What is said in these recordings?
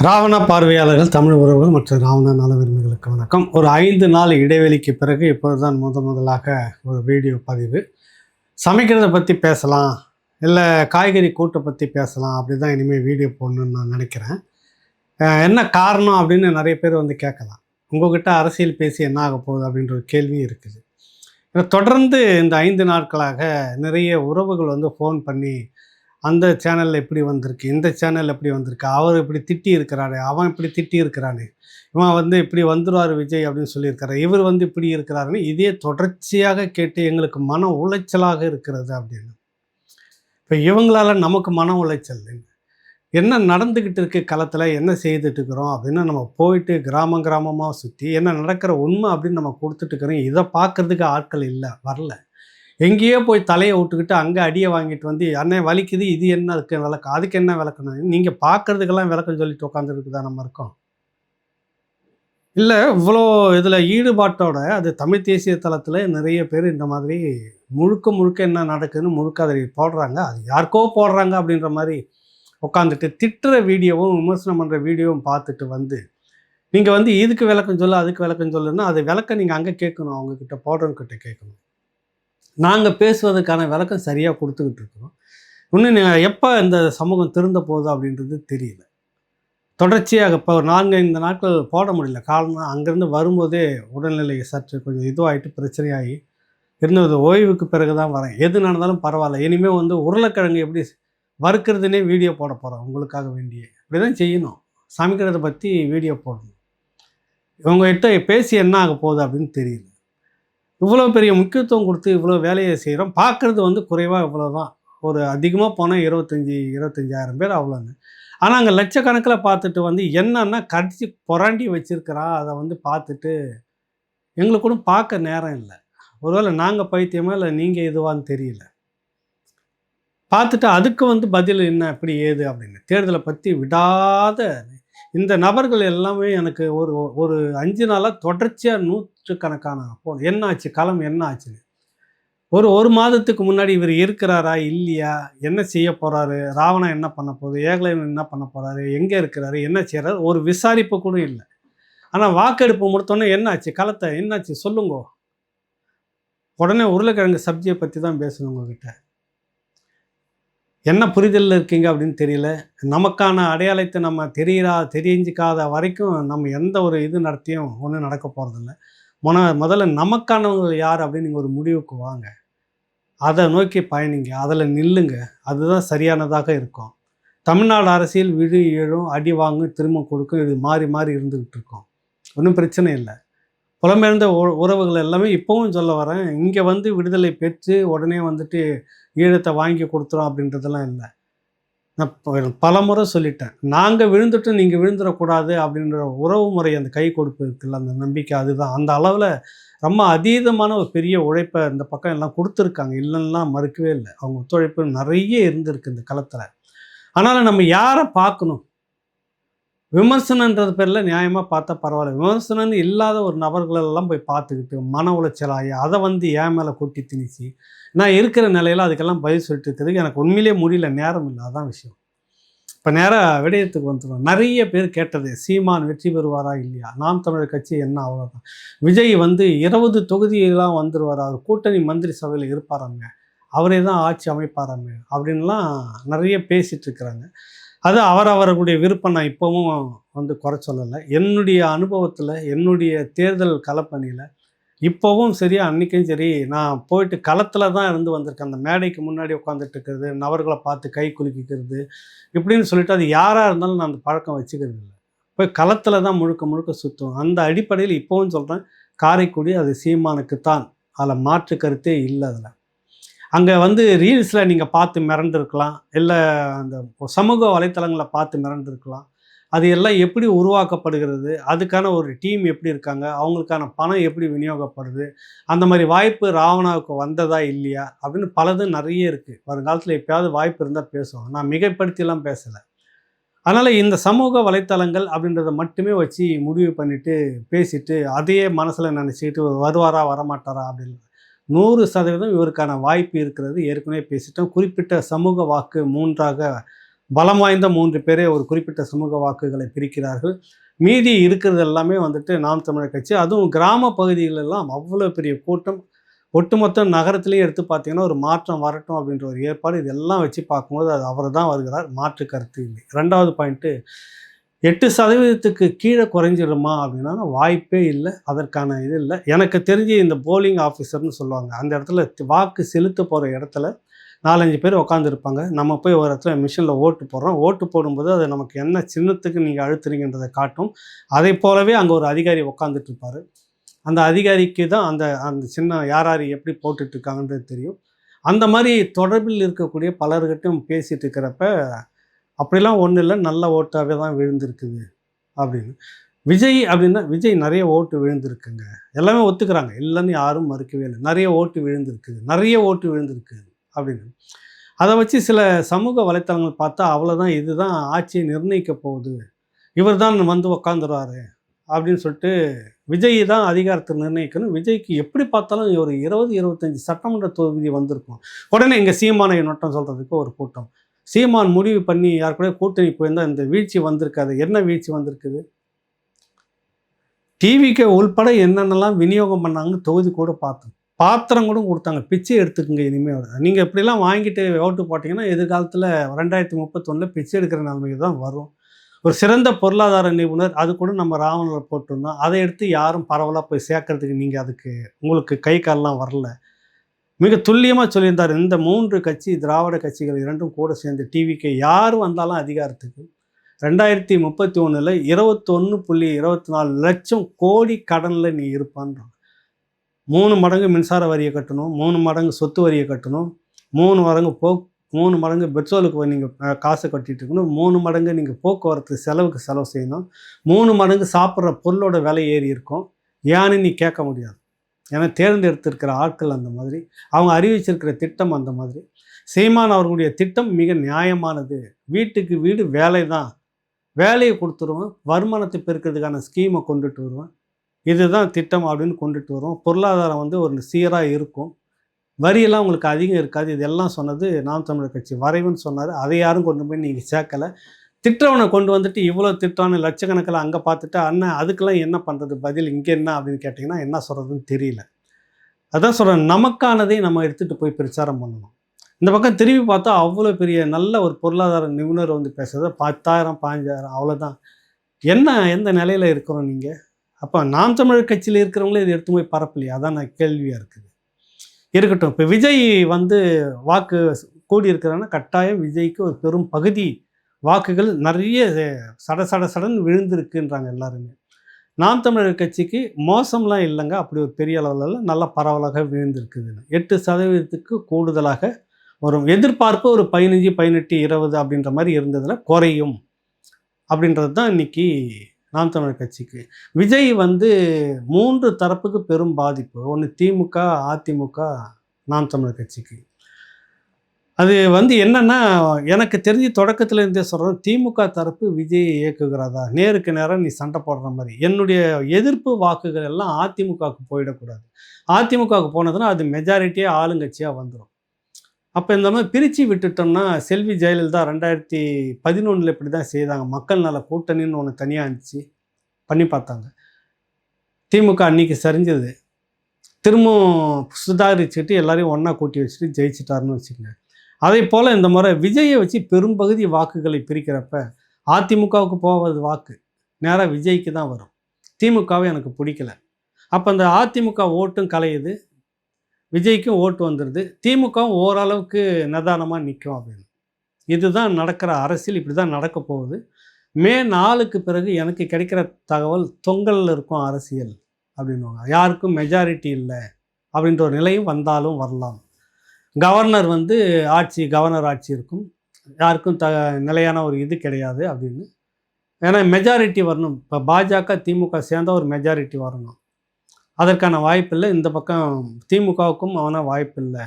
ராவண பார்வையாளர்கள், தமிழ் உறவுகள் மற்றும் ராவண நல விரும்பிகளுக்கு வணக்கம். ஒரு 5 நாள் இடைவெளிக்கு பிறகு இப்போதுதான் முதலாக ஒரு வீடியோ பதிவு. சமைக்கிறத பற்றி பேசலாம், இல்லை காய்கறி கூட்டை பற்றி பேசலாம், அப்படி தான் இனிமேல் வீடியோ போடணுன்னு நான் நினைக்கிறேன். என்ன காரணம் அப்படின்னு நிறைய பேர் வந்து கேட்கலாம். உங்கள்கிட்ட அரசியல் பேசி என்ன ஆக போகுது அப்படின்ற ஒரு கேள்வி இருக்குது. தொடர்ந்து இந்த 5 நாட்களாக நிறைய உறவுகள் வந்து ஃபோன் பண்ணி, அந்த சேனலில் இப்படி வந்திருக்கு, இந்த சேனல் எப்படி வந்திருக்கு, அவர் இப்படி திட்டி இருக்கிறாரு, அவன் இப்படி திட்டி இருக்கிறானே, இவன் வந்து இப்படி வந்துடுவார் விஜய் அப்படின்னு சொல்லியிருக்காரு, இவர் வந்து இப்படி இருக்கிறாருன்னு இதே தொடர்ச்சியாக கேட்டு எங்களுக்கு மன உளைச்சலாக இருக்கிறது அப்படின்னு. இப்போ இவங்களால நமக்கு மன உளைச்சல் என்ன நடந்துக்கிட்டு இருக்கு, களத்தில் என்ன செய்துட்டு இருக்கிறோம் அப்படின்னு நம்ம போயிட்டு கிராமமாக சுற்றி என்ன நடக்கிற உண்மை அப்படின்னு நம்ம கொடுத்துட்டு இருக்கிறோம். இதை பார்க்கறதுக்கு ஆட்கள் இல்லை, வரல. எங்கேயோ போய் தலையை விட்டுக்கிட்டு அங்கே அடியை வாங்கிட்டு வந்து அண்ணே வலிக்குது, இது என்ன அதுக்கு விளக்கம், அதுக்கு என்ன விளக்கணும், நீங்கள் பார்க்குறதுக்கெல்லாம் விளக்கம் சொல்லிட்டு உட்காந்துருக்கு தான் நம்ம இருக்கோம். இல்லை இவ்வளோ இதில் ஈடுபாட்டோட அது தமிழ் தேசிய தளத்தில் நிறைய பேர் இந்த மாதிரி முழுக்க என்ன நடக்குதுன்னு முழுக்க அதை போடுறாங்க. அது யாருக்கோ போடுறாங்க அப்படின்ற மாதிரி உட்காந்துட்டு திட்டுற வீடியோவும் விமர்சனம் பண்ணுற வீடியோவும் பார்த்துட்டு வந்து நீங்கள் வந்து இதுக்கு விளக்கம் சொல்லு, அதுக்கு விளக்கம் சொல்லுன்னா அது விளக்கம் நீங்கள் அங்கே கேட்கணும், அவங்கக்கிட்ட போடுறவங்கிட்ட கேட்கணும். நாங்கள் பேசுவதற்கான விளக்கம் சரியாக கொடுத்துக்கிட்டு இருக்கிறோம். இன்னும் எப்போ இந்த சமூகம் திருந்த போகுது அப்படின்றது தெரியல. தொடர்ச்சியாக இப்போ ஒரு 4-5 நாட்கள் போட முடியல. காரணம் அங்கேருந்து வரும்போதே உடல்நிலை சற்று கொஞ்சம் இதுவாகிட்டு பிரச்சனையாகி இருந்தது. ஓய்வுக்கு பிறகு தான் வரேன். எது நடந்தாலும் பரவாயில்ல, இனிமேல் வந்து உருளைக்கிழங்கு எப்படி வறுக்கிறதுனே வீடியோ போட போகிறோம் உங்களுக்காக வேண்டிய. இப்படி தான் செய்யணும், சமைக்கிறத பற்றி வீடியோ போடணும். இவங்ககிட்ட பேசி என்ன ஆக போகுது அப்படின்னு தெரியல. இவ்வளோ பெரிய முக்கியத்துவம் கொடுத்து இவ்வளோ வேலையை செய்கிறோம். பார்க்குறது வந்து குறைவாக இவ்வளோ தான். ஒரு அதிகமாக போனால் 25,000 பேர் அவ்வளோன்னு. ஆனால் அங்கே லட்சக்கணக்கில் பார்த்துட்டு வந்து என்னன்னா கடிச்சு புராண்டி வச்சுருக்கிறான். அதை வந்து பார்த்துட்டு எங்களுக்கு கூட பார்க்க நேரம் இல்லை. ஒருவேளை நாங்கள் பைத்தியமா இல்லை நீங்கள் இதுவான்னு தெரியல. பார்த்துட்டு அதுக்கு வந்து பதில் என்ன எப்படி ஏது அப்படின்னு தேர்தலை பற்றி விடாத இந்த நபர்கள் எல்லாமே எனக்கு ஒரு 5 நாளாக தொடர்ச்சியாக நூற்றுக்கணக்கான ஃபோன். என்ன ஆச்சு, களம் என்ன ஆச்சுன்னு. ஒரு மாதத்துக்கு முன்னாடி இவர் இருக்கிறாரா இல்லையா, என்ன செய்ய போகிறாரு, ராவணன் என்ன பண்ண போகுது, ஏகலைவன் என்ன பண்ண போகிறாரு, எங்கே இருக்கிறாரு, என்ன செய்கிறாரு, ஒரு விசாரிப்பு கூட இல்லை. ஆனால் வாக்கெடுப்பு முடித்தோன்னே என்னாச்சு, களத்தை என்னாச்சு சொல்லுங்கோ, உடனே உருளைக்கிழங்கு சப்ஜியை பற்றி தான் பேசணும் உங்ககிட்ட. என்ன புரிதலில் இருக்கீங்க அப்படின்னு தெரியல. நமக்கான அடையாளத்தை நம்ம தெரிஞ்சிக்காத வரைக்கும் நம்ம எந்த ஒரு இது நடத்தியும் ஒன்றும் நடக்க போகிறதில்ல. முதல்ல நமக்கானவங்க யார் அப்படின்னு நீங்கள் ஒரு முடிவுக்கு வாங்க, அதை நோக்கி பயணிங்க, அதில் நில்லுங்க. அதுதான் சரியானதாக இருக்கும். தமிழ்நாடு அரசியல் விழு எழும், அடி வாங்கும், திரும்ப கொடுக்கும், இது மாறி இருந்துக்கிட்டு இருக்கோம். ஒன்றும் பிரச்சனை இல்லை. புலம்பெயர்ந்த உறவுகள் எல்லாமே இப்போவும் சொல்ல வரேன், இங்கே வந்து விடுதலை பெற்று உடனே வந்துட்டு ஈழத்தை வாங்கி கொடுத்துரும் அப்படின்றதெல்லாம் இல்லை. நான் பல முறை சொல்லிட்டேன், நாங்கள் விழுந்துட்டு நீங்கள் விழுந்துடக்கூடாது அப்படின்ற உறவு முறை, அந்த கை கொடுப்பு இருக்குல்ல, அந்த நம்பிக்கை, அதுதான். அந்த அளவில் ரொம்ப அதீதமான ஒரு பெரிய உழைப்பை இந்த பக்கம் எல்லாம் கொடுத்துருக்காங்க, இல்லைன்னா மறுக்கவே இல்லை. அவங்க ஒத்துழைப்பு நிறைய இருந்திருக்கு இந்த களத்தில். ஆனாலும் நம்ம யாரை பார்க்கணும், விமர்சனன்றது பேரில் நியாயமாக பார்த்தா பரவாயில்ல. விமர்சனன்னு இல்லாத ஒரு நபர்களெல்லாம் போய் பார்த்துக்கிட்டு மன உளைச்சலாகி அதை வந்து ஏன் மேலே கொட்டி திணிச்சு நான் இருக்கிற நிலையில் அதுக்கெல்லாம் பதில் சொல்லிட்டு இருக்கிறதுக்கு எனக்கு உண்மையிலே முடியல, நேரம் இல்லை. அதான் விஷயம். இப்போ நேராக விடயத்துக்கு வந்துடும். நிறைய பேர் கேட்டது, சீமான் வெற்றி பெறுவாரா இல்லையா, நாம் தமிழர் கட்சி என்ன அவ்வளோதான், விஜய் வந்து 20 தொகுதியெல்லாம் வந்துடுவார், அவர் கூட்டணி மந்திரி சபையில் இருப்பாராங்க, அவரே தான் ஆட்சி அமைப்பாராங்க அப்படின்லாம் நிறைய பேசிகிட்டு இருக்கிறாங்க. அது அவரவர்களுடைய விருப்பம். நான் இப்போவும் வந்து குறை சொல்லலை. என்னுடைய அனுபவத்தில், என்னுடைய தேர்தல் களப்பணியில் இப்போவும் சரி, அன்றைக்கும் சரி, நான் போயிட்டு களத்தில் தான் இருந்து வந்திருக்கேன். அந்த மேடைக்கு முன்னாடி உட்காந்துட்டு இருக்கிறது, நபர்களை பார்த்து கை குலுக்கிக்கிறது இப்படின்னு சொல்லிட்டு அது யாராக இருந்தாலும் நான் அந்த பழக்கம் வச்சுக்கிறது இல்லை. போய் களத்தில் தான் முழுக்க சுற்றும். அந்த அடிப்படையில் இப்போவும் சொல்கிறேன், காரைக்குடி அது சீமானுக்குத்தான், அதில் மாற்று கருத்தே இல்லை. அதில் அங்கே வந்து ரீல்ஸில் நீங்கள் பார்த்து மிரண்டிருக்கலாம், இல்லை அந்த சமூக வலைத்தளங்களை பார்த்து மிரண்டிருக்கலாம். அது எல்லாம் எப்படி உருவாக்கப்படுகிறது, அதுக்கான ஒரு டீம் எப்படி இருக்காங்க, அவங்களுக்கான பணம் எப்படி விநியோகப்படுது, அந்த மாதிரி வாய்ப்பு ராவணாவுக்கு வந்ததா இல்லையா அப்படின்னு பலது நிறைய இருக்குது. வருங்காலத்தில் எப்போயாவது வாய்ப்பு இருந்தால் பேசுவோம். நான் மிகைப்படுத்திலாம் பேசலை. அதனால் இந்த சமூக வலைத்தளங்கள் அப்படின்றத மட்டுமே வச்சு முடிவு பண்ணிவிட்டு பேசிவிட்டு அதையே மனசில் நினச்சிக்கிட்டு வருவாரா வரமாட்டாரா அப்படின்னு 100% இவருக்கான வாய்ப்பு இருக்கிறது. ஏற்கனவே பேசிட்டோம். குறிப்பிட்ட சமூக வாக்கு 3ஆக பலம் வாய்ந்த 3 பேரே ஒரு குறிப்பிட்ட சமூக வாக்குகளை பிரிக்கிறார்கள். மீதி இருக்கிறது எல்லாமே வந்துட்டு நாம் தமிழர் கட்சி. அதுவும் கிராம பகுதிகளெல்லாம் அவ்வளோ பெரிய கூட்டம். ஒட்டுமொத்த நகரத்திலேயே எடுத்து பார்த்தீங்கன்னா, ஒரு மாற்றம் வரட்டும் அப்படின்ற ஒரு ஏற்பாடு. இதெல்லாம் வச்சு பார்க்கும்போது அது அவர் தான் வருகிறார். மாற்று கருத்து இல்லை. 2வது பாயிண்ட்டு 8% கீழே குறைஞ்சிடுமா அப்படின்னா வாய்ப்பே இல்லை. அதற்கான இது இல்லை. எனக்கு தெரிஞ்சு இந்த போலிங் ஆஃபீஸர்னு சொல்லுவாங்க. அந்த இடத்துல வாக்கு செலுத்த போகிற இடத்துல 4, 5 பேர் உட்காந்துருப்பாங்க. நம்ம போய் ஒரு இடத்துல மிஷினில் ஓட்டு போடுறோம். ஓட்டு போடும்போது அது நமக்கு என்ன சின்னத்துக்கு நீங்கள் அழுத்துறீங்கன்றதை காட்டும். அதை போலவே அங்கே ஒரு அதிகாரி உட்காந்துட்டு இருப்பார். அந்த அதிகாரிக்கு தான் அந்த அந்த சின்னம் யார் யார் எப்படி போட்டுட்ருக்காங்கன்றது தெரியும். அந்த மாதிரி தொடர்பில் இருக்கக்கூடிய பலர்கிட்டையும் பேசிகிட்டு இருக்கிறப்ப அப்படிலாம் ஒன்றும் இல்லை, நல்ல ஓட்டாகவே தான் விழுந்திருக்குது அப்படின்னு. விஜய் அப்படின்னா விஜய் நிறைய ஓட்டு விழுந்திருக்குங்க. எல்லாமே ஒத்துக்கிறாங்க. இல்லைன்னு யாரும் மறுக்கவே இல்லை. நிறைய ஓட்டு விழுந்திருக்குது, நிறைய ஓட்டு விழுந்திருக்குது அப்படின்னு. அதை வச்சு சில சமூக வலைத்தளங்கள் பார்த்தா அவ்வளோதான், இதுதான் ஆட்சியை நிர்ணயிக்க போகுது, இவர் தான் வந்து உக்காந்துருவார் அப்படின்னு சொல்லிட்டு விஜய் தான் அதிகாரத்தை நிர்ணயிக்கணும். விஜய்க்கு எப்படி பார்த்தாலும் ஒரு 20-25 சட்டமன்ற தொகுதி வந்திருக்கும். உடனே இங்கே சீமானை நோட்டம் சொல்கிறதுக்கு ஒரு கூட்டம். சீமான் முடிவு பண்ணி யார் கூட கூட்டணி போயிருந்தால் இந்த வீழ்ச்சி வந்திருக்காது. என்ன வீழ்ச்சி வந்திருக்குது? டிவிக்கு உள்பட என்னென்னலாம் விநியோகம் பண்ணாங்கன்னு தொகுதி கூட பார்த்தோம். பாத்திரம் கூட கொடுத்தாங்க. பிச்சை எடுத்துக்குங்க இனிமேல். நீங்கள் இப்படிலாம் வாங்கிட்டு ஓட்டு போட்டிங்கன்னா எதிர்காலத்தில் 2031 பிச்சை எடுக்கிற நிலைமைக்கு தான் வரும். ஒரு சிறந்த பொருளாதார நிபுணர் அது கூட நம்ம ராவணில் போட்டிருந்தோம். அதை எடுத்து யாரும் பரவலாக போய் சேர்க்கறதுக்கு நீங்கள் அதுக்கு உங்களுக்கு கை காலெலாம் வரல. மிக துல்லியமாக சொல்லியிருந்தார். இந்த 3 கட்சி திராவிட கட்சிகள் 2ம் கூட சேர்ந்து டிவிக்கு யார் வந்தாலும் அதிகாரத்துக்கு 2031 21.24 லட்சம் கோடி கடனில் நீ இருப்பான்றான். 3 மடங்கு மின்சார வரியை கட்டணும், 3 மடங்கு சொத்து வரியை கட்டணும், 3 மடங்கு பெட்ரோலுக்கு நீங்கள் காசு கட்டிட்டு இருக்கணும், 3 மடங்கு நீங்கள் போக்குவரத்து செலவுக்கு செலவு செய்யணும், 3 மடங்கு சாப்பிட்ற பொருளோட விலை ஏறி இருக்கும். ஏன்னு நீ கேட்க முடியாது. ஏன்னா தேர்ந்தெடுத்திருக்கிற ஆட்கள் அந்த மாதிரி, அவங்க அறிவிச்சிருக்கிற திட்டம் அந்த மாதிரி. சீமான் அவர்களுடைய திட்டம் மிக நியாயமானது. வீட்டுக்கு வீடு வேலை தான், வேலையை கொடுத்துருவேன், வருமானத்தை பெருக்கிறதுக்கான ஸ்கீமை கொண்டுட்டு வருவேன், இதுதான் திட்டம் அப்படின்னு கொண்டுட்டு வரும். பொருளாதாரம் வந்து ஒரு சீராக இருக்கும், வரியெல்லாம் உங்களுக்கு அதிகம் இருக்காது. இதெல்லாம் சொன்னது நாம் தமிழர் கட்சி வரைவுன்னு சொன்னார். அதை யாரும் கொண்டு போய் நீங்கள் சேர்க்கலை. திட்டவனை கொண்டு வந்துட்டு இவ்வளோ திட்டான லட்சக்கணக்கில் அங்கே பார்த்துட்டு அண்ணன் அதுக்கெல்லாம் என்ன பண்ணுறது பதில் இங்கே என்ன அப்படின்னு கேட்டிங்கன்னா என்ன சொல்கிறதுன்னு தெரியல. அதான் சொல்கிறேன், நமக்கானதை நம்ம எடுத்துகிட்டு போய் பிரச்சாரம் பண்ணணும். இந்த பக்கம் திரும்பி பார்த்தா அவ்வளோ பெரிய நல்ல ஒரு பொருளாதார நிபுணர் வந்து பேசுகிறது 10,000 15,000 அவ்வளோதான். எந்த நிலையில் இருக்கிறோம் நீங்கள்? அப்போ நாம் தமிழர் கட்சியில் இருக்கிறவங்களே இதை எடுத்து போய் பரப்பலையே, அதான் நான் கேள்வியாக இருக்குது. இருக்கட்டும், இப்போ விஜய் வந்து வாக்கு கூடியிருக்கிறான்னா கட்டாயம் விஜய்க்கு ஒரு பெரும் பகுதி வாக்குகள் நிறைய சடன்னு விழுந்திருக்குன்றாங்க எல்லாருமே. நாம் தமிழர் கட்சிக்கு மோசம்லாம் இல்லைங்க, அப்படி ஒரு பெரிய அளவில் நல்லா பரவலாக விழுந்திருக்குதுன்னு 8% கூடுதலாக வரும். எதிர்பார்ப்பு ஒரு 15, 18, 20 அப்படின்ற மாதிரி இருந்ததில் குறையும் அப்படின்றது தான் இன்றைக்கி நாம் தமிழர் கட்சிக்கு. விஜய் வந்து 3 தரப்புக்கு பெரும் பாதிப்பு. ஒன்று திமுக, அதிமுக, நாம் தமிழர் கட்சிக்கு. அது வந்து என்னென்னா, எனக்கு தெரிஞ்சு தொடக்கத்தில் இருந்தே சொல்கிறேன், திமுக தரப்பு விஜயை இயக்குகிறதா, நேருக்கு நேரம் நீ சண்டை போடுற மாதிரி. என்னுடைய எதிர்ப்பு வாக்குகள் எல்லாம் அதிமுகவுக்கு போயிடக்கூடாது. அதிமுகவுக்கு போனதுன்னா அது மெஜாரிட்டியாக ஆளுங்கட்சியாக வந்துடும். அப்போ இந்த மாதிரி பிரித்து விட்டுட்டோம்னா, செல்வி ஜெயலலிதா 2011 இப்படி தான் செய்தாங்க. மக்கள் நல கூட்டணின்னு ஒன்று தனியாக இருந்துச்சு, பண்ணி பார்த்தாங்க. திமுக அன்றைக்கி சரிஞ்சது. திரும்பவும் சுதாரிச்சுட்டு எல்லாரையும் ஒன்றா கூட்டி வச்சுட்டு ஜெயிச்சிட்டாருன்னு வச்சுக்கோங்க. அதே போல் இந்த முறை விஜயை வச்சு பெரும்பகுதி வாக்குகளை பிரிக்கிறப்ப அதிமுகவுக்கு போவது வாக்கு நேராக விஜய்க்கு தான் வரும். திமுகவை எனக்கு பிடிக்கல. அப்போ அந்த அதிமுக ஓட்டும் கலையுது, விஜய்க்கும் ஓட்டு வந்துடுது, திமுகவும் ஓரளவுக்கு நிதானமாக நிற்கும் அப்படின்னு. இதுதான் நடக்கிற அரசியல், இப்படி தான் நடக்க போகுது. மே 4க்கு பிறகு எனக்கு கிடைக்கிற தகவல் தொங்கலில் இருக்கும் அரசியல் அப்படின்வாங்க. யாருக்கும் மெஜாரிட்டி இல்லை அப்படின்ற ஒரு நிலையும் வந்தாலும் வரலாம். கவர்னர் வந்து கவர்னர் ஆட்சி இருக்கும், யாருக்கும் நிலையான ஒரு இது கிடையாது அப்படின்னு. ஏன்னா மெஜாரிட்டி வரணும். இப்போ பாஜக திமுக சேர்ந்தால் ஒரு மெஜாரிட்டி வரணும், அதற்கான வாய்ப்பு இல்லை. இந்த பக்கம் திமுகவுக்கும் அவனால் வாய்ப்பு இல்லை.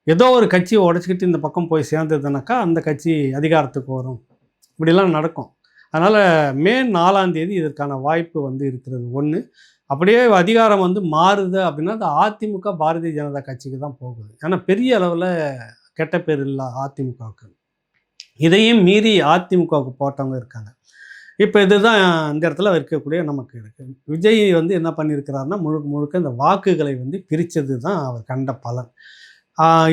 ஏதோ ஒரு கட்சியை உடச்சிக்கிட்டு இந்த பக்கம் போய் சேர்ந்ததுனாக்கா அந்த கட்சி அதிகாரத்துக்கு வரும். இப்படிலாம் நடக்கும். அதனால் மே 4ஆம் தேதி இதற்கான வாய்ப்பு வந்து இருக்கிறது. ஒன்று அப்படியே அதிகாரம் வந்து மாறுது அப்படின்னா அது அதிமுக பாரதிய ஜனதா கட்சிக்கு தான் போகுது. ஏன்னா பெரிய அளவில் கெட்ட பேர் இல்லை அதிமுகவுக்கு. இதையும் மீறி அதிமுகவுக்கு போட்டவங்க இருக்காங்க. இப்போ இதுதான் இந்த இடத்துல இருக்கக்கூடிய நமக்கு இருக்கு. விஜய் வந்து என்ன பண்ணியிருக்கிறாருன்னா, முழுக்க முழுக்க இந்த வாக்குகளை வந்து பிரித்தது தான் அவர் கண்ட பலன்.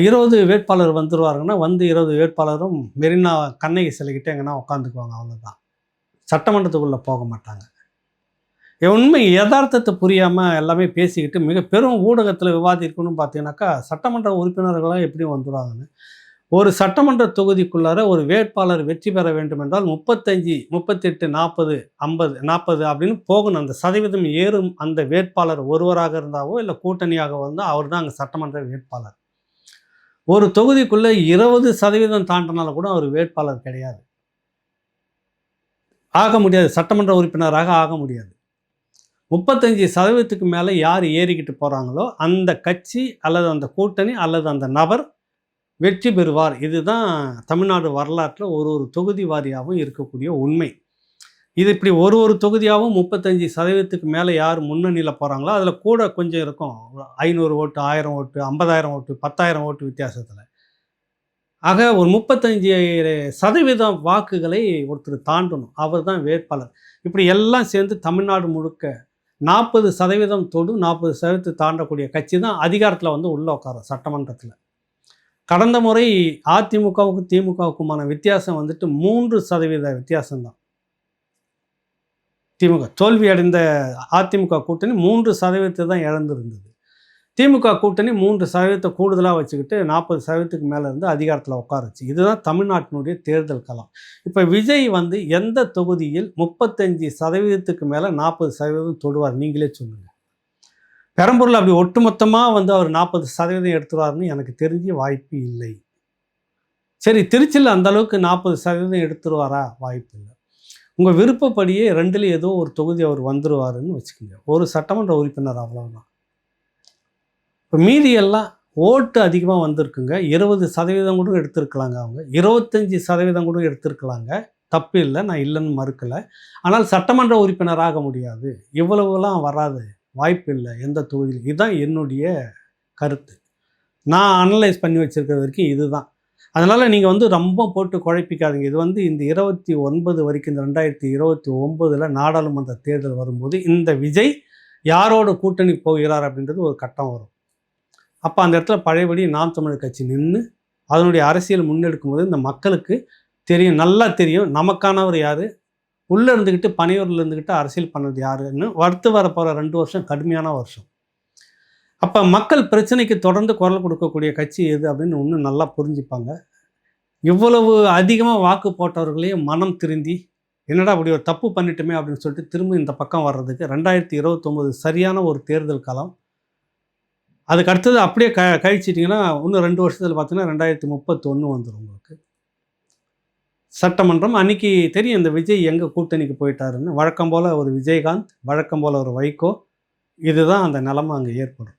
20 வேட்பாளர் வந்துருவாருங்கன்னா, வந்து 20 வேட்பாளரும் மெரினா கண்ணகி சிலைக்கிட்ட எங்கன்னா உட்காந்துக்குவாங்க, அவ்வளோதான். சட்டமன்றத்துக்குள்ளே போக மாட்டாங்க. உண்மை எதார்த்தத்தை புரியாமல் எல்லாமே பேசிக்கிட்டு மிக பெரும் ஊடகத்தில் விவாதிக்கணும்னு பார்த்தீங்கன்னாக்கா, சட்டமன்ற உறுப்பினர்களாக எப்படியும் வந்துடுவாங்கன்னு. ஒரு சட்டமன்ற தொகுதிக்குள்ளார ஒரு வேட்பாளர் வெற்றி பெற வேண்டும் என்றால் 35, 38, 40, 50, 40 அப்படின்னு போகணும். அந்த சதவீதம் ஏறும் அந்த வேட்பாளர் ஒருவராக இருந்தாவோ இல்லை கூட்டணியாக வந்தால் அவர் தான் அங்கே சட்டமன்ற வேட்பாளர். ஒரு தொகுதிக்குள்ளே 20% தாண்டினாலும் கூட அவர் வேட்பாளர் கிடையாது, ஆக முடியாது, சட்டமன்ற உறுப்பினராக ஆக முடியாது. 35% மேலே யார் ஏறிக்கிட்டு போகிறாங்களோ அந்த கட்சி அல்லது அந்த கூட்டணி அல்லது அந்த நபர் வெற்றி பெறுவார். இதுதான் தமிழ்நாடு வரலாற்றில் ஒரு ஒரு தொகுதி வாரியாகவும் இருக்கக்கூடிய உண்மை. இது இப்படி ஒரு ஒரு தொகுதியாகவும் 35% மேலே யார் முன்னணியில் போகிறாங்களோ அதில் கூட கொஞ்சம் இருக்கும், 500 ஓட்டு, 1000 ஓட்டு, 50,000 ஓட்டு, 10,000 ஓட்டு வித்தியாசத்தில். ஆக ஒரு 35% வாக்குகளை ஒருத்தர் தாண்டணும், அவர் தான் வேட்பாளர். இப்படி எல்லாம் சேர்ந்து தமிழ்நாடு முழுக்க 40% தொடும், 40% தாண்டக்கூடிய கட்சி தான் அதிகாரத்தில் வந்து உள்ளே உட்காரும் சட்டமன்றத்தில். கடந்த முறை அதிமுகவுக்கும் திமுகவுக்குமான வித்தியாசம் வந்துட்டு 3% வித்தியாசம்தான். திமுக தோல்வி அடைந்த அதிமுக கூட்டணி 3% தான் இழந்திருந்தது. திமுக கூட்டணி 3% கூடுதலாக வச்சுக்கிட்டு 40%க்கு மேலே இருந்து அதிகாரத்தில் உட்காருச்சு. இதுதான் தமிழ்நாட்டினுடைய தேர்தல் களம். இப்போ விஜய் வந்து எந்த தொகுதியில் 35%க்கு மேலே 40% தொடுவார், நீங்களே சொல்லுங்கள். பெரம்பூரில் அப்படி ஒட்டுமொத்தமாக வந்து அவர் 40% எடுத்துருவார்னு எனக்கு தெரிஞ்ச வாய்ப்பு இல்லை. சரி, திருச்சியில் அந்த அளவுக்கு 40% எடுத்துருவாரா? வாய்ப்பு இல்லை. உங்கள் விருப்பப்படியே 2ல் ஏதோ ஒரு தொகுதி அவர் வந்துடுவாருன்னு வச்சுக்கோங்க, ஒரு சட்டமன்ற உறுப்பினர், அவ்வளோதான். இப்போ மீதியெல்லாம் ஓட்டு அதிகமாக வந்திருக்குங்க. 20% கூட எடுத்திருக்கலாங்க, அவங்க 25% கூட எடுத்திருக்கலாங்க, தப்பு இல்லை, நான் இல்லைன்னு மறுக்கலை. ஆனால் சட்டமன்ற உறுப்பினராக முடியாது, இவ்வளவுலாம் வராது, வாய்ப்பு இல்லை எந்த தொகுதியில். இதுதான் என்னுடைய கருத்து. நான் அனலைஸ் பண்ணி வச்சுருக்கிறது வரைக்கும் இதுதான். அதனால் நீங்கள் வந்து ரொம்ப போட்டு குழப்பிக்காதீங்க. இது வந்து இந்த 29 வரைக்கும், இந்த 2029 நாடாளுமன்ற தேர்தல் வரும்போது இந்த விஜய் யாரோட கூட்டணி போகிறார் அப்படின்றது ஒரு கட்டம் வரும். அப்போ அந்த இடத்துல பழையபடி நாம் தமிழர் கட்சி நின்று அதனுடைய அரசியல் முன்னெடுக்கும் போது இந்த மக்களுக்கு தெரியும், நல்லா தெரியும் நமக்கானவர் யார், உள்ளே இருந்துக்கிட்டு பனையூரில் இருந்துக்கிட்டு அரசியல் பண்ணது யாருன்னு. அடுத்து வரப்போகிற 2 வருஷம் கடுமையான வருஷம். அப்போ மக்கள் பிரச்சனைக்கு தொடர்ந்து குரல் கொடுக்கக்கூடிய கட்சி எது அப்படின்னு இன்னும் நல்லா புரிஞ்சுப்பாங்க. இவ்வளவு அதிகமாக வாக்கு போட்டவர்களையும் மனம் திருந்தி என்னடா அப்படி ஒரு தப்பு பண்ணிட்டுமே அப்படின்னு சொல்லிட்டு திரும்ப இந்த பக்கம் வர்றதுக்கு 2029 சரியான ஒரு தேர்தல் களம். அதுக்கு அடுத்தது அப்படியே கழிச்சிட்டிங்கன்னா இன்னும் 2 வருஷத்தில் பார்த்தீங்கன்னா 2031 வந்துடும் உங்களுக்கு சட்டமன்றம். அன்றைக்கி தெரியும் இந்த விஜய் எங்கே கூட்டணிக்கு போயிட்டாருன்னு. வழக்கம் போல் ஒரு விஜயகாந்த், வழக்கம் போல் ஒரு வைகோ, இதுதான் அந்த நிலைமை அங்கே ஏற்படும்.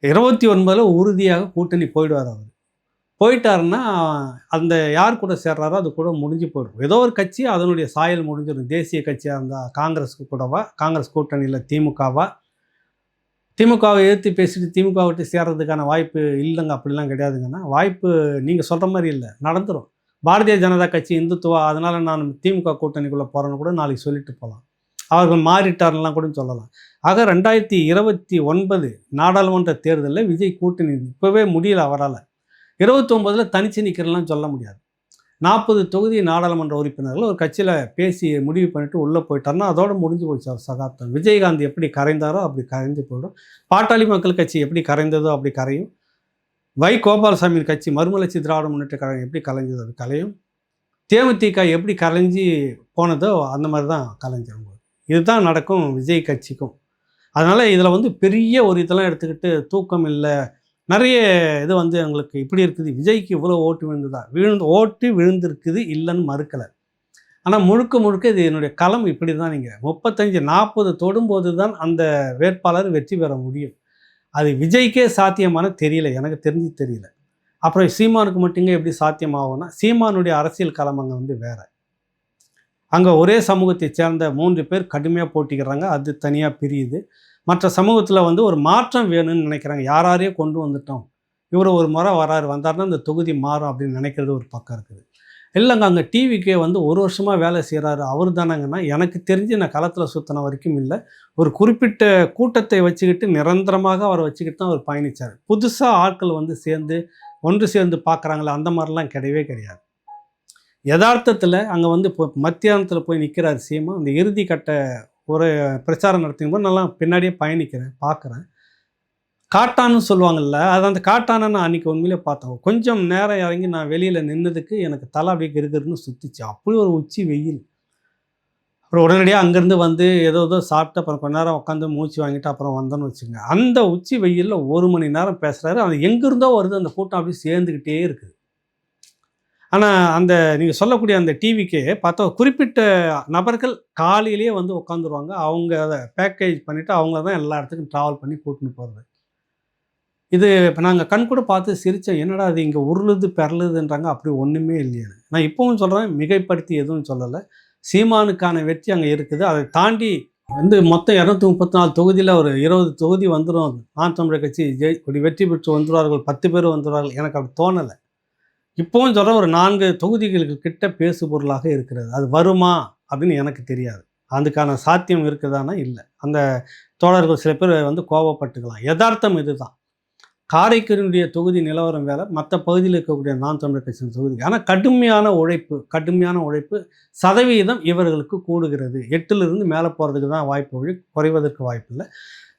29 உறுதியாக கூட்டணி போயிடுவார். அவர் போயிட்டாருன்னா அந்த யார் கூட சேர்றாரோ அது கூட முடிஞ்சு போயிடும். ஏதோ ஒரு கட்சி அதனுடைய சாயல் முடிஞ்சிடும். தேசிய கட்சியாக இருந்தால் காங்கிரஸுக்கு கூடவா, காங்கிரஸ் கூட்டணியில் திமுகவா, திமுகவை எதிர்த்து பேசிட்டு திமுக விட்டு சேர்றதுக்கான வாய்ப்பு இல்லைங்க, அப்படிலாம் கிடையாதுங்கன்னா. வாய்ப்பு நீங்கள் சொல்கிற மாதிரி இல்லை, நடந்துடும். பாரதிய ஜனதா கட்சி இந்துத்துவா, அதனால் நான் திமுக கூட்டணிக்குள்ளே போகிறேன்னு கூட நாளைக்கு சொல்லிட்டு போகலாம். அவர்கள் மாறிட்டார்லாம் கூட சொல்லலாம். ஆக 2029 நாடாளுமன்ற தேர்தலில் விஜய் கூட்டணி இப்போவே முடியல அவரால். 29 தனிச்சு நிற்கிறலாம் சொல்ல முடியாது. 40 தொகுதி நாடாளுமன்ற உறுப்பினர்கள் ஒரு கட்சியில் பேசி முடிவு பண்ணிட்டு உள்ளே போயிட்டார்னா அதோடு முடிஞ்சு போச்சு அவர் சகாப்தம். விஜயகாந்த் எப்படி கரைந்தாரோ அப்படி கரைந்து போயிடும். பாட்டாளி மக்கள் கட்சி எப்படி கரைந்ததோ அப்படி கரையும். வை கோபாலசாமி கட்சி, மறுமலர்ச்சி திராவிட முன்னேற்ற கழகம் எப்படி கலைஞ்சதோ அது கலையும். தேமுதிக எப்படி கலைஞ்சி போனதோ அந்த மாதிரி தான் கலைஞ்சிருக்கும். இதுதான் நடக்கும் விஜய் கட்சிக்கும். அதனால் இதில் வந்து பெரிய ஒரு இதெல்லாம் எடுத்துக்கிட்டு தூக்கம் இல்லை, நிறைய இது வந்து எங்களுக்கு இப்படி இருக்குது, விஜய்க்கு இவ்வளோ ஓட்டு விழுந்துதா, ஓட்டு விழுந்திருக்குது, இல்லைன்னு மறுக்கலை. ஆனால் முழுக்க முழுக்க இது என்னுடைய களம் இப்படி தான். நீங்கள் 35, 40 தொடும்போது தான் அந்த வேட்பாளர் வெற்றி பெற முடியும். அது விஜய்க்கே சாத்தியமான தெரியல, எனக்கு தெரிஞ்சு தெரியல. அப்புறம் சீமானுக்கு மட்டுங்க எப்படி சாத்தியமாகும்னா, சீமானுடைய அரசியல் களம் அங்கே வந்து வேறு. அங்கே ஒரே சமூகத்தை சேர்ந்த 3 பேர் கடுமையாக போட்டிக்கிறாங்க, அது தனியாக பிரியுது. மற்ற சமூகத்தில் வந்து ஒரு மாற்றம் வேணும்னு நினைக்கிறாங்க. யாரையே கொண்டு வந்துட்டோம், இவர் ஒரு முறை வந்தார்னா இந்த தொகுதி மாறும் அப்படின்னு நினைக்கிறது ஒரு பக்கம் இருக்குது. இல்லைங்க அங்கே டிவிக்கே வந்து 1 வருஷமாக வேலை செய்கிறாரு அவர் தானங்கன்னா, எனக்கு தெரிஞ்சு நான் களத்தில் சுற்றின வரைக்கும் இல்லை. ஒரு குறிப்பிட்ட கூட்டத்தை வச்சுக்கிட்டு நிரந்தரமாக அவரை வச்சுக்கிட்டு தான் அவர் பயணித்தார். புதுசாக ஆட்கள் வந்து சேர்ந்து ஒன்று சேர்ந்து பார்க்குறாங்களே அந்த மாதிரிலாம் கிடையவே கிடையாது. யதார்த்தத்தில் அங்கே வந்து இப்போ மத்தியானத்தில் போய் நிற்கிறார் சீமா. அந்த இறுதி கட்ட ஒரு பிரச்சாரம் நடத்தும்போது நல்லா பின்னாடியே பயணிக்கிறேன், பார்க்குறேன். காட்டான்னு சொல்லுவாங்கல்ல, அது அந்த காட்டான நான் அன்றைக்கி உண்மையிலே பார்த்தேன். கொஞ்சம் நேரம் இறங்கி நான் வெளியில் நின்னதுக்கு எனக்கு தலை அப்படியே கிறுகிறுன்னு சுற்றிச்சு. அப்படி ஒரு உச்சி வெயில். அப்புறம் உடனடியாக அங்கேருந்து வந்து ஏதோ ஏதோ சாப்பிட்டு அப்புறம் கொஞ்ச நேரம் உட்காந்து மூச்சு வாங்கிட்டு அப்புறம் வந்தோன்னு வச்சுங்க. அந்த உச்சி வெயிலில் 1 மணி நேரம் பேசுகிறாரு. அது எங்கேருந்தோ வருது அந்த கூட்டம் அப்படியே சேர்ந்துக்கிட்டே இருக்குது. ஆனால் அந்த நீங்கள் சொல்லக்கூடிய அந்த டிவிக்கே பார்த்தா குறிப்பிட்ட நபர்கள் காலையிலேயே வந்து உட்காந்துருவாங்க. அவங்க அதை பேக்கேஜ் பண்ணிவிட்டு அவங்க தான் எல்லா இடத்துக்கும் ட்ராவல் பண்ணி கூட்டின்னு போகிறது. இது இப்போ நாங்கள் கண்கூட பார்த்து சிரித்தோம். என்னடா அது இங்கே உருளுது பெறலுதுன்றாங்க, அப்படி ஒன்றுமே இல்லையே. நான் இப்போவும் சொல்கிறேன், மிகைப்படுத்தி எதுவும் சொல்லலை. சீமானுக்கான வெற்றி அங்கே இருக்குது. அதை தாண்டி வந்து மொத்தம் 234 தொகுதியில் ஒரு 20 தொகுதி வந்துடும். நாம் தமிழர் கட்சி இப்படி வெற்றி பெற்று வந்துடுவார்கள், 10 பேர் வந்துடுவார்கள். எனக்கு அப்படி தோணலை. இப்போவும் சொல்கிறேன், ஒரு 4 தொகுதிகளுக்கு கிட்ட பேசு பொருளாக இருக்கிறது. அது வருமா அப்படின்னு எனக்கு தெரியாது. அதுக்கான சாத்தியம் இருக்குதானா இல்லை. அந்த தோழர்கள் சில பேர் வந்து கோபப்பட்டுக்கலாம். யதார்த்தம் இதுதான். காரைக்குடியினுடைய தொகுதி நிலவரம் வேறு, மற்ற பகுதியில் இருக்கக்கூடிய நாம் தமிழர் கட்சியின் தொகுதி. ஆனால் கடுமையான உழைப்பு சதவீதம் இவர்களுக்கு கூடுகிறது. 8லிருந்து மேலே போகிறதுக்கு தான் வாய்ப்பு, குறைவதற்கு வாய்ப்பு இல்லை.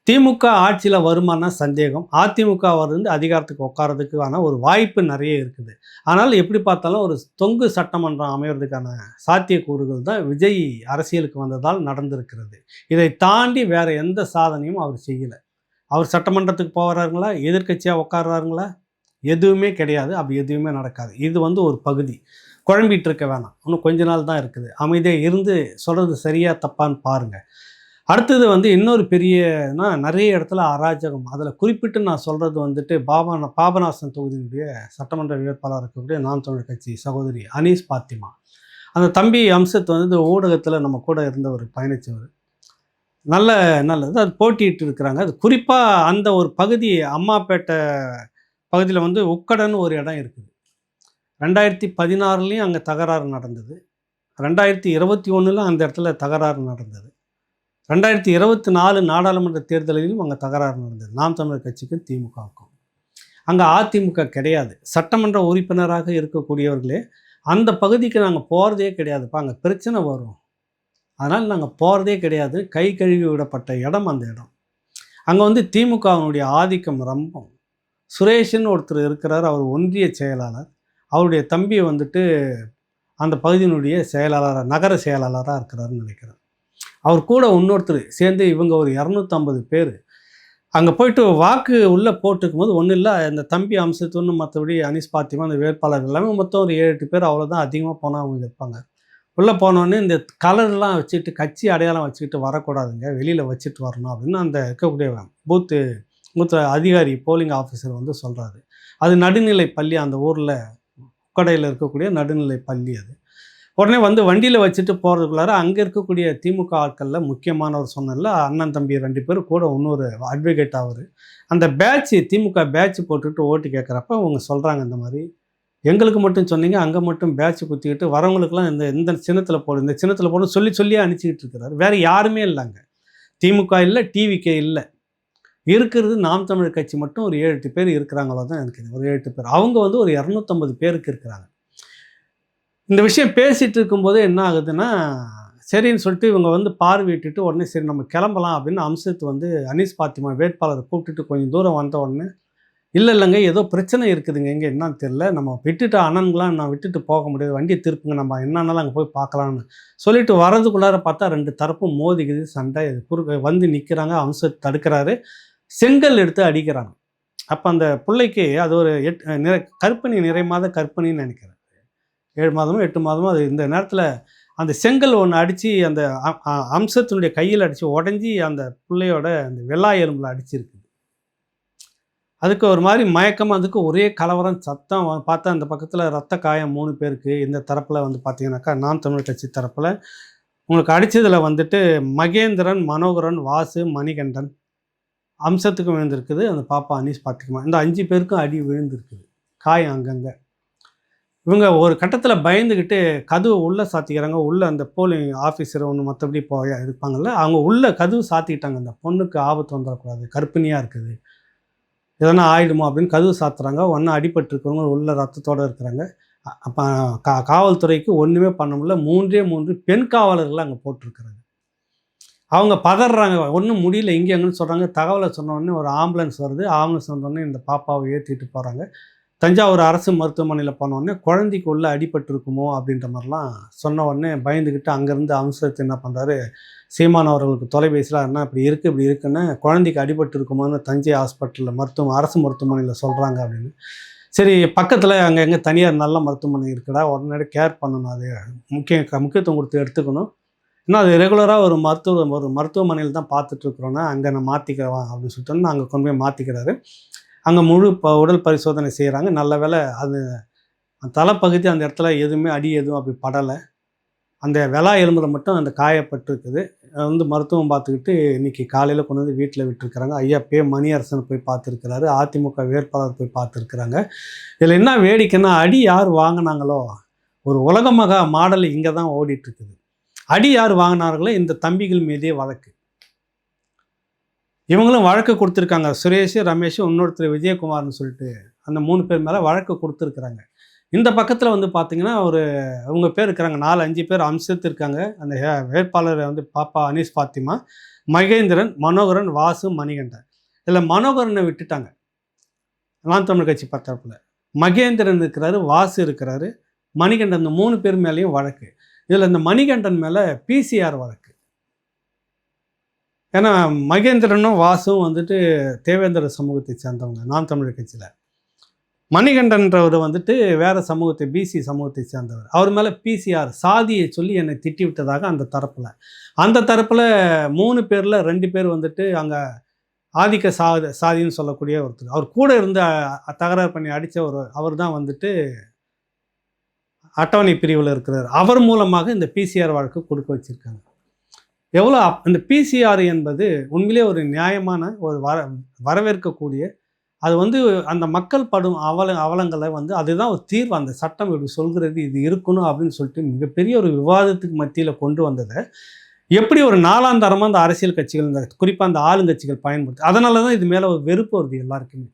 திமுக ஆட்சியில் வருமானா சந்தேகம். அதிமுக வந்து அதிகாரத்துக்கு உட்காரதுக்கான ஒரு வாய்ப்பு நிறைய இருக்குது. ஆனால் எப்படி பார்த்தாலும் ஒரு தொங்கு சட்டமன்றம் அமைவதற்கான சாத்தியக்கூறுகள் தான் விஜய் அரசியலுக்கு வந்ததால் நடந்திருக்கிறது. இதை தாண்டி வேறு எந்த சாதனையும் அவர் செய்யலை. அவர் சட்டமன்றத்துக்கு போகிறாருங்களா, எதிர்க்கட்சியாக உட்கார்றாருங்களா, எதுவுமே கிடையாது. அப்படி எதுவுமே நடக்காது. இது வந்து ஒரு பகுதி. குழம்பிகிட்டு இருக்க வேணாம், இன்னும் கொஞ்ச நாள் தான் இருக்குது. அமைதியாக இருந்து சொல்கிறது சரியா தப்பான்னு பாருங்கள். அடுத்தது வந்து இன்னொரு பெரியனா நிறைய இடத்துல அராஜகம். அதில் குறிப்பிட்டு நான் சொல்கிறது வந்துட்டு பாபநாசம் தொகுதியினுடைய சட்டமன்ற வேட்பாளர் இருக்கக்கூடிய நாம் தமிழர் கட்சி சகோதரி அனீஸ் பாத்திமா. அந்த தம்பி அம்சத் வந்து ஊடகத்தில் நம்ம கூட இருந்தவர், பயணித்தவர். நல்லது அது போட்டிட்டு இருக்கிறாங்க. அது குறிப்பாக அந்த ஒரு பகுதி அம்மாப்பேட்டை பகுதியில் வந்து உக்கடன்னு ஒரு இடம் இருக்குது. 2016லேயும் அங்கே தகராறு நடந்தது. 2021 அந்த இடத்துல தகராறு நடந்தது. 2024 நாடாளுமன்ற தேர்தலிலும் அங்கே தகராறு நடந்தது. நாம் தமிழர் கட்சிக்கும் திமுகவுக்கும். அங்கே அதிமுக கிடையாது. சட்டமன்ற உறுப்பினராக இருக்கக்கூடியவர்களே அந்த பகுதிக்கு நாங்கள் போகிறதே கிடையாதுப்பா, அங்கே பிரச்சனை வரும், அதனால் நாங்கள் போகிறதே கிடையாது. கை கழுவி விடப்பட்ட இடம் அந்த இடம். அங்கே வந்து திமுகவினுடைய ஆதிக்கம் ரொம்ப. சுரேஷன் ஒருத்தர் இருக்கிறார், அவர் ஒன்றிய செயலாளர். அவருடைய தம்பி வந்துட்டு அந்த பகுதியினுடைய செயலாளராக, நகர செயலாளராக இருக்கிறாருன்னு நினைக்கிறேன். அவர் கூட இன்னொருத்தர் சேர்ந்து இவங்க ஒரு 250 பேர் அங்கே போயிட்டு வாக்கு உள்ளே போட்டுக்கும் போது ஒன்றும் இல்லை, அந்த தம்பி அம்சத்துன்னு மற்றபடி அனீஸ் பாத்திமா அந்த வேட்பாளர் எல்லாமே மொத்தம் ஒரு 7-8 பேர் அவ்வளோதான். அதிகமாக போனால் அவங்க இருப்பாங்க. உள்ளே போனோடனே இந்த கலர்லாம் வச்சுக்கிட்டு கட்சி அடையாளம் வச்சுக்கிட்டு வரக்கூடாதுங்க, வெளியில் வச்சுட்டு வரணும் அப்படின்னு அந்த இருக்கக்கூடிய பூத்து அதிகாரி போலிங் ஆஃபீஸர் வந்து சொல்கிறாரு. அது நடுநிலை பள்ளி, அந்த ஊரில் உக்கடையில் இருக்கக்கூடிய நடுநிலை பள்ளி. அது உடனே வந்து வண்டியில் வச்சுட்டு போகிறதுக்குள்ளார அங்கே இருக்கக்கூடிய திமுக ஆட்களில் முக்கியமானவர் சொன்னல அண்ணன் தம்பி 2 பேர் கூட இன்னொரு அட்வொகேட் அவர் அந்த திமுக பேட்ச் போட்டுட்டு ஓட்டு கேட்குறப்ப அவங்க சொல்கிறாங்க, இந்த மாதிரி எங்களுக்கு மட்டும் சொன்னீங்க, அங்கே மட்டும் பேட்ச் குத்திக்கிட்டு வரவங்களுக்குலாம் இந்த சின்னத்தில் போடு, இந்த சின்னத்தில் போடு சொல்லியே அனுப்பிச்சிக்கிட்டு இருக்கிறாரு. வேறு யாருமே இல்லைங்க. திமுக இல்லை, டிவிகே இல்லை, இருக்கிறது நாம் தமிழர் கட்சி மட்டும் ஒரு 7-8 பேர் இருக்கிறாங்களோ தான் எனக்கு, ஒரு 7-8 பேர். அவங்க வந்து ஒரு 250 பேருக்கு இருக்கிறாங்க. இந்த விஷயம் பேசிகிட்டு இருக்கும்போது என்ன ஆகுதுன்னா, சரின்னு சொல்லிட்டு இவங்க வந்து பார்வையிட்டுட்டு உடனே சரி நம்ம கிளம்பலாம் அப்படின்னு அம்சத்து வந்து அனீஸ் பாத்திமா வேட்பாளரை கூப்பிட்டுட்டு கொஞ்சம் தூரம் வந்த உடனே, இல்லைங்க ஏதோ பிரச்சனை இருக்குதுங்க, எங்கே என்னன்னு தெரியல, நம்ம விட்டுட்டு அண்ணன்களாம் நான் விட்டுட்டு போக முடியாது, வண்டியை திருப்புங்க, நம்ம என்னன்னாலும் அங்கே போய் பார்க்கலான்னு சொல்லிட்டு வரதுக்குள்ளார பார்த்தா 2 தரப்பும் மோதிக்குது, சண்டை. குறுக்க வந்து நிற்கிறாங்க, அம்சத்து தடுக்கிறாரு, செங்கல் எடுத்து அடிக்கிறாங்க. அப்போ அந்த பிள்ளைக்கு அது ஒரு கற்பிணி, நிறை மாத கற்பிணின்னு நினைக்கிறேன், 7 மாதமோ 8 மாதமோ. அது இந்த நேரத்தில் அந்த செங்கல் ஒன்று அடித்து அந்த அம்சத்தினுடைய கையில் அடித்து உடஞ்சி அந்த பிள்ளையோட அந்த வெள்ளா எலும்பில் அடிச்சிருக்கு. அதுக்கு ஒரு மாதிரி மயக்கம், அதுக்கு ஒரே கலவரம் சத்தம். பார்த்தா அந்த பக்கத்தில் ரத்த காயம் 3 பேருக்கு. இந்த தரப்பில் வந்து பார்த்தீங்கன்னாக்கா நாம் தமிழர் கட்சி தரப்பில் உங்களுக்கு அடித்ததில் வந்துட்டு மகேந்திரன், மனோகரன், வாசு, மணிகண்டன், அம்சத்துக்கும் விழுந்திருக்குது. அந்த பாப்பா அனீஸ் பாத்திமா, இந்த 5 பேருக்கும் அடி விழுந்திருக்குது, காயம் அங்கங்கே. இவங்க ஒரு கட்டத்தில் பயந்துக்கிட்டு கதவு உள்ளே சாத்திக்கிறாங்க. உள்ளே அந்த போலிங் ஆஃபீஸர் ஒன்று மற்றபடி இருப்பாங்கள்ல, அவங்க உள்ளே கதவு சாத்திக்கிட்டாங்க. அந்த பொண்ணுக்கு ஆபத்து வந்துடக்கூடாது, கர்ப்பிணியாக இருக்குது, எதனா ஆயிடுமோ அப்படின்னு கதவு சாத்துறாங்க. ஒன்றும் அடிபட்டுருக்கவங்க உள்ள ரத்தத்தோடு இருக்கிறாங்க. அப்போ காவல்துறைக்கு ஒன்றுமே பண்ண முடியல. 3 பெண் காவலர்கள் அங்கே போட்டிருக்கிறாங்க. அவங்க பதறாங்க, ஒன்றும் முடியல இங்கே எங்கன்னு சொல்கிறாங்க. தகவலை சொன்னோடனே ஒரு ஆம்புலன்ஸ் வருது. ஆம்புலன்ஸ் வந்தோடனே இந்த பாப்பாவை ஏற்றிட்டு போகிறாங்க. தஞ்சாவூர் அரசு மருத்துவமனையில் போனோடனே குழந்தைக்கு உள்ள அடிபட்டிருக்குமோ அப்படின்ற மாதிரிலாம் சொன்ன உடனே பயந்துக்கிட்டு அங்கேருந்து அம்சத்தை என்ன பண்ணுறாரு, சீமான் அவர்களுக்கு தொலைபேசியில் என்ன இப்படி இருக்குன்னு குழந்தைக்கு அடிபட்டு இருக்குமோன்னு தஞ்சை ஹாஸ்பிட்டலில் அரசு மருத்துவமனையில் சொல்கிறாங்க அப்படின்னு. சரி, பக்கத்தில் அங்கே எங்கே தனியார் நல்ல மருத்துவமனை இருக்குடா, உடனே கேர் பண்ணணும், அது முக்கியத்துவம் கொடுத்து எடுத்துக்கணும், இன்னும் அது ரெகுலராக ஒரு மருத்துவமனையில் தான் பார்த்துட்ருக்குறோன்னா அங்கே நான் மாற்றிக்கிறேன் அப்படின்னு சொல்லிட்டு அங்கே கொண்டு போய் மாற்றிக்கிறாரு. அங்கே முழு உடல் பரிசோதனை செய்கிறாங்க. நல்ல வேளை அது தலைப்பகுதி அந்த இடத்துல எதுவுமே எதுவும் அப்படி படலை. அந்த வெலா எலும்பில் மட்டும் அந்த காயப்பட்டிருக்குது. மருத்துவம் பார்த்துக்கிட்டு இன்றைக்கி காலையில் கொண்டு வந்து வீட்டில் விட்டுருக்குறாங்க. ஐயா மணியரசன் போய் பார்த்துருக்கிறாரு. அதிமுக வேட்பாளர் போய் பார்த்துருக்குறாங்க. இதில் என்ன வேடிக்கைன்னா, அடி யார் வாங்கினாங்களோ, ஒரு உலகமகா மாடல் இங்கே தான் ஓடிட்டுருக்குது. அடி யார் வாங்கினார்களோ இந்த தம்பிகள் மீதே வழக்கு. இவங்களும் வழக்கு கொடுத்துருக்காங்க. சுரேஷ், ரமேஷ், இன்னொருத்தர் விஜயகுமார்னு சொல்லிட்டு அந்த 3 பேர் மேலே வழக்கு கொடுத்துருக்குறாங்க. இந்த பக்கத்தில் பார்த்திங்கன்னா அவங்க பேர் இருக்கிறாங்க, 4-5 பேர் அம்சத்து இருக்காங்க. அந்த வேட்பாளர் பாப்பா அனீஸ் ஃபாத்திமா, மகேந்திரன், மனோகரன், வாசு, மணிகண்டன். இதில் மனோகரனை விட்டுட்டாங்க நாம் தமிழ் கட்சி பத்தரப்பில். மகேந்திரன் இருக்கிறாரு, வாசு இருக்கிறாரு, மணிகண்டன், இந்த 3 பேர் மேலேயும் வழக்கு. இதில் இந்த மணிகண்டன் மேலே பிசிஆர் வழக்கு. ஏன்னா மகேந்திரனும் வாசும் தேவேந்திர சமூகத்தை சேர்ந்தவங்க நாம் தமிழர் கட்சியில். மணிகண்டன்றவர் வேறு சமூகத்தை, பிசி சமூகத்தை சேர்ந்தவர். அவர் மேலே பிசிஆர், சாதியை சொல்லி என்னை திட்டி விட்டதாக அந்த தரப்பில் 3 பேரில் 2 பேர் அங்கே ஆதிக்க சாதின்னு சொல்லக்கூடிய ஒருத்தர். அவர் கூட இருந்து தகராறு பண்ணி அடித்த அவர் தான் அட்டவணை பிரிவில் இருக்கிறார். அவர் மூலமாக இந்த பிசிஆர் வழக்கு கொடுக்க வச்சுருக்காங்க. எவ்வளோ இந்த பிசிஆர் என்பது உண்மையிலே ஒரு நியாயமான ஒரு வரவேற்கக்கூடிய, அது அந்த மக்கள் படும் அவலங்களை அதுதான் ஒரு தீர்வு. அந்த சட்டம் இப்படி சொல்கிறது, இது இருக்கணும் அப்படின்னு சொல்லிட்டு மிகப்பெரிய ஒரு விவாதத்துக்கு மத்தியில் கொண்டு வந்ததை எப்படி ஒரு 4ஆம் தரமாக அந்த அரசியல் கட்சிகள், குறிப்பாக அந்த ஆளுங்கட்சிகள் பயன்படுத்து. அதனால தான் இது மேலே ஒரு வெறுப்பு வருது எல்லாருக்குமே.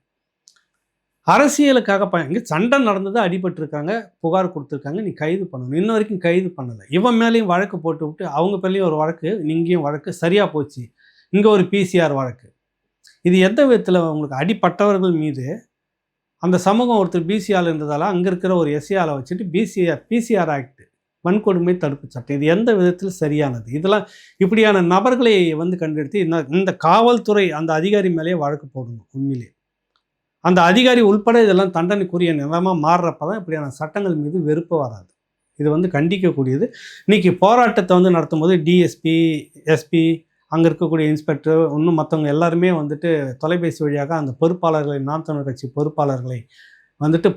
அரசியலுக்காக இங்கே சண்டை நடந்தது, அடிபட்டிருக்காங்க, புகார் கொடுத்துருக்காங்க, நீ கைது பண்ணணும். இன்ன வரைக்கும் கைது பண்ணலை. இவன் மேலேயும் வழக்கு போட்டு விட்டு அவங்க பேர்லேயும் ஒரு வழக்கு, இங்கேயும் வழக்கு, சரியாக போச்சு. இங்கே ஒரு பிசிஆர் வழக்கு. இது எந்த விதத்தில் உங்களுக்கு அடிப்பட்டவர்கள் மீது அந்த சமூகம் ஒருத்தர் பிசிஆர் இருந்ததால் அங்கே இருக்கிற ஒரு எஸ்சிஆரை வச்சுட்டு பிசிஆர் ஆக்ட், வன்கொடுமை தடுப்பு சட்டம், இது எந்த விதத்தில் சரியானது? இதெல்லாம் இப்படியான நபர்களை கண்டெடுத்து இந்த காவல்துறை அந்த அதிகாரி மேலேயே வழக்கு போடணும். உண்மையிலே அந்த அதிகாரி உள்பட இதெல்லாம் தண்டனைக்குரிய நிலமாக மாறுறப்ப தான் இப்படியான சட்டங்கள் மீது வெறுப்பு வராது. இது கண்டிக்கக்கூடியது. இன்றைக்கி போராட்டத்தை நடத்தும் போது டிஎஸ்பி, எஸ்பி, அங்கே இருக்கக்கூடிய இன்ஸ்பெக்டர், இன்னும் மற்றவங்க எல்லாருமே தொலைபேசி வழியாக அந்த பொறுப்பாளர்களை, நாம் தமிழர் கட்சி பொறுப்பாளர்களை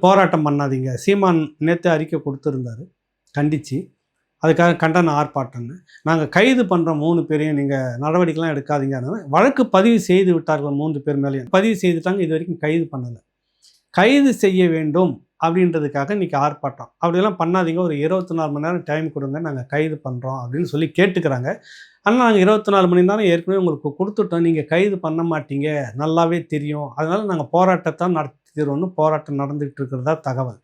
போராட்டம் பண்ணாதீங்க, சீமான் நேற்று அறிக்கை கொடுத்துருந்தார் கண்டித்து, அதுக்காக கண்டன ஆர்ப்பாட்டம்னு, நாங்கள் கைது பண்ணுற 3 பேரையும் நீங்கள் நடவடிக்கைலாம் எடுக்காதீங்க. வழக்கு பதிவு செய்து விட்டார்கள் 3 பேர் மேலேயும் பதிவு செய்துட்டாங்க. இது வரைக்கும் கைது பண்ணலை. கைது செய்ய வேண்டும் அப்படின்றதுக்காக இன்றைக்கி ஆர்ப்பாட்டம். அப்படிலாம் பண்ணாதீங்க, ஒரு 24 மணி நேரம் டைம் கொடுங்க, நாங்கள் கைது பண்ணுறோம் அப்படின்னு சொல்லி கேட்டுக்கிறாங்க. ஆனால் நாங்கள் 24 மணி நேரம் ஏற்கனவே உங்களுக்கு கொடுத்துட்டோம், நீங்கள் கைது பண்ண மாட்டீங்க, நல்லாவே தெரியும், அதனால் நாங்கள் போராட்டத்தை நடத்திடுவோம்னு போராட்டம் நடந்துகிட்டு இருக்கிறதா தகவல்.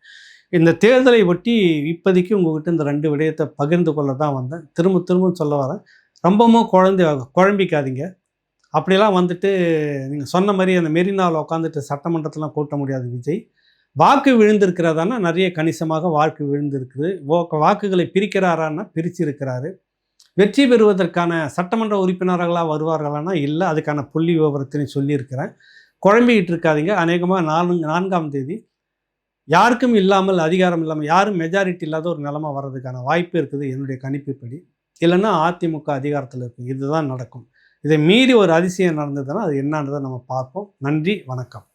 இந்த தேர்தலை ஒட்டி இப்போதைக்கு உங்கள்கிட்ட இந்த 2 விடயத்தை பகிர்ந்து கொள்ள தான் வந்தேன். திரும்ப சொல்ல வரேன், ரொம்பவும் குழம்பிக்காதீங்க. அப்படிலாம் நீங்கள் சொன்ன மாதிரி அந்த மெரினாவில் உட்காந்துட்டு சட்டமன்றத்திலாம் கூட்ட முடியாது விஜய். வாக்கு விழுந்திருக்கிறதானா நிறைய கணிசமாக வாக்கு விழுந்திருக்குது. வாக்குகளை பிரிக்கிறாரான்னா பிரிச்சிருக்கிறாரு. வெற்றி பெறுவதற்கான சட்டமன்ற உறுப்பினர்களாக வருவார்களானா இல்லை, அதுக்கான புள்ளி விவரத்தினையும் சொல்லியிருக்கிறேன். குழம்பிக்கிட்டு இருக்காதீங்க. அநேகமாக 4ஆம் தேதி யாருக்கும் இல்லாமல், அதிகாரம் இல்லாமல், யாரும் மெஜாரிட்டி இல்லாத ஒரு நிலைமை வர்றதுக்கான வாய்ப்பு இருக்குது என்னுடைய கணிப்புப்படி. இல்லைன்னா அதிமுக அதிகாரத்தில் இருக்குது. இதுதான் நடக்கும். இதை மீறி ஒரு அதிசயம் நடந்ததுன்னா அது என்னன்றதை நம்ம பார்ப்போம். நன்றி, வணக்கம்.